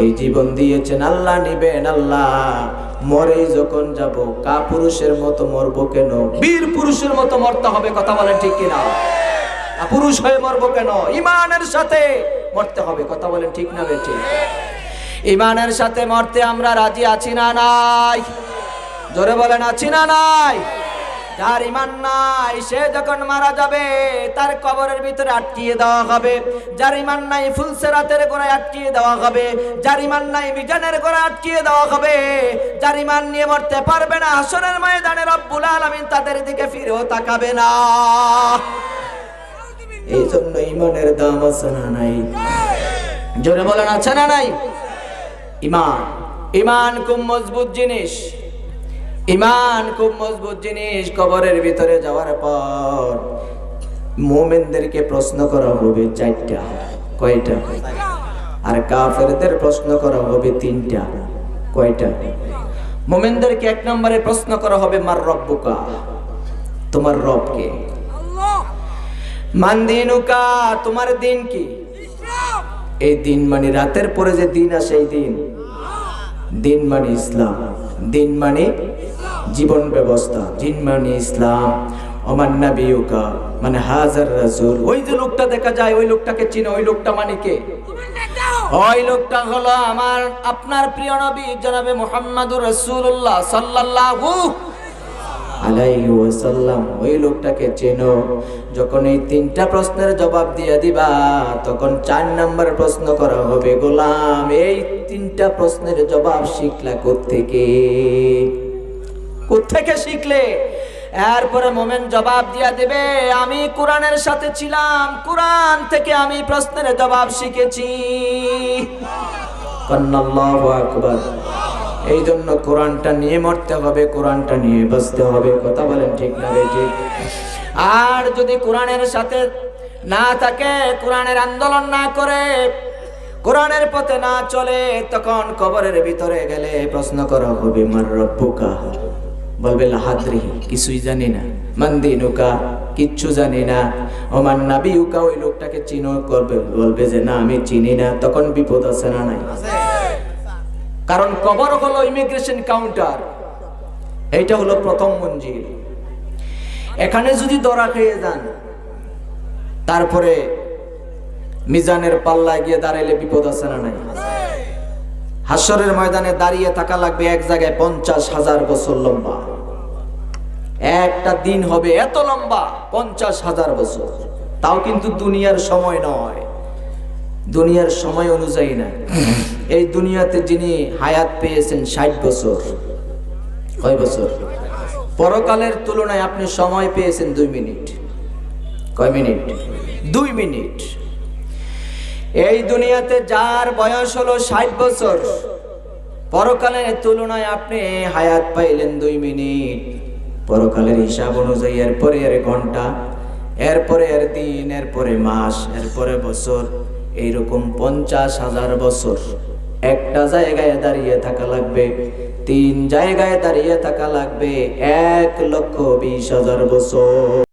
এই জীবন দিয়েছেন আল্লাহ, নিবেন আল্লাহ। মরে যখন যাব কাপুরুষের মতো মরবো কেন? বীর পুরুষের মতো মরতে হবে, কথা বলেন ঠিক কিনা? পুরুষ হয়ে মরবো কেন? ইমানের সাথে মরতে হবে, কথা বলেন ঠিক না বেঠিক? ইমানের সাথে মরতে আমরা রাজি আছি না নাই? জোরে বলেন আছি না নাই? যার ইমান নাই সে যখন মারা যাবে তার কবরের ভিতরে আটকিয়ে দেওয়া হবে। যার ইমান নাই ফুলসেরাতের গোড়ায় আটকিয়ে দেওয়া হবে। যার ইমান নাই মিজানের গোড়ায় আটকিয়ে দেওয়া হবে। যার ইমান নিয়ে মরতে পারবে না হাসরের ময়দানে রব্বুল আলামিন তাদের দিকে ফিরেও তাকাবে না। এই জন্য ইমানের দাম আছে না নাই? জোরে বলেন আছে না নাই? ইমান, ইমান খুব মজবুত জিনিস। ইমান খুব মজবুত জিনিস। কবরের ভিতরে যাওয়ার পর মুমিনদেরকে প্রশ্ন করা হবে 4টা। কয়টা? আর কাফেরদের প্রশ্ন করা হবে 3টা। কয়টা? মুমিনদেরকে 1 নম্বরে প্রশ্ন করা হবে মার রব্বুকা, তোমার রব কে? মান দিনুকা, তোমার দিন কি? এই দিন মানে রাতের পরে যে দিন আসে এই দিন। দিন মানে ইসলাম, দিন মানে জীবন ব্যবস্থা, দিন মানে ইসলাম। ওমান নাবিয়ুকা মানে হাজার রাসূল। ওই যে লোকটা দেখা যায় ওই লোকটাকে চিনো? ওই লোকটা মানে কে? ওই লোকটা হলো আমার আপনার প্রিয় নবী জনাবে মুহাম্মদুর রাসূলুল্লাহ সাল্লাল্লাহু আলাইহি ওয়াসাল্লাম। ওই লোকটাকে চেনো? যখন এই 3টা প্রশ্নের জবাব দিয়ে দিবা তখন 4 নম্বর প্রশ্ন করা হবে গোলাম এই 3টা প্রশ্নের জবাব শিখলা কোত্থেকে? কোত্থেকে শিখলে? এরপরে মোমেন জবাব দিয়া দেবে আমি কোরআনের সাথে ছিলাম, কোরআন থেকে আমি প্রশ্নের জবাব শিখেছি। আল্লাহু আকবার। এই জন্য কোরআনটা নিয়ে মরতে হবে, কোরআনটা নিয়ে বাঁচতে হবে, কথা বলেন ঠিক না ঠিক? আর যদি কোরআনের সাথে না থাকে, কোরআনের আন্দোলন না করে, কোরআনের পথে না চলে, তখন কবরের ভিতরে গেলে প্রশ্ন করা হবে মার রব্বুকা, বলবে লা আদরি, কিছুই জানি না। মান দিনুকা, কিচ্ছু জানি না। ওমান নাবিয়ুকা, ওই লোকটাকে চিনো? করবে, বলবে যে না আমি চিনি না। তখন বিপদ আছে না নাই? কারণ কবর হলো ইমিগ্রেশন কাউন্টার। এইটা হলো প্রথম মঞ্জিল। এখানে যদি ধরা খেয়ে যান তারপরে মিজানের পাল্লায় গিয়ে দাঁড়াইলে বিপদ আছে না নাই? হাসরের ময়দানে দাঁড়িয়ে থাকা লাগবে এক জায়গায় 50,000 বছর লম্বা। একটা দিন হবে এত লম্বা, 50,000 বছর। তাও কিন্তু দুনিয়ার সময় নয়, দুনিয়ার সময় অনুযায়ী না। এই দুনিয়াতে যিনি হায়াত পেয়েছেন 60 বছর। কয় বছর? পরকালের তুলনায় আপনি সময় পেয়েছেন 2 মিনিট। কয় মিনিট? 2 মিনিট। এই দুনিয়াতে যার বয়স হলো 60 বছর, পরকালের তুলনায় আপনি হায়াত পাইলেন 2 মিনিট। পরকালের হিসাব অনুযায়ী এরপরে এর ঘন্টা, এরপরে এর দিন, এরপরে মাস, এরপরে বছর, এইরকম 50,000 বছর। একটা জায়গায় দাঁড়িয়ে থাকা লাগবে, 3 জায়গায় দাঁড়িয়ে থাকা লাগবে 1,20,000 বছর।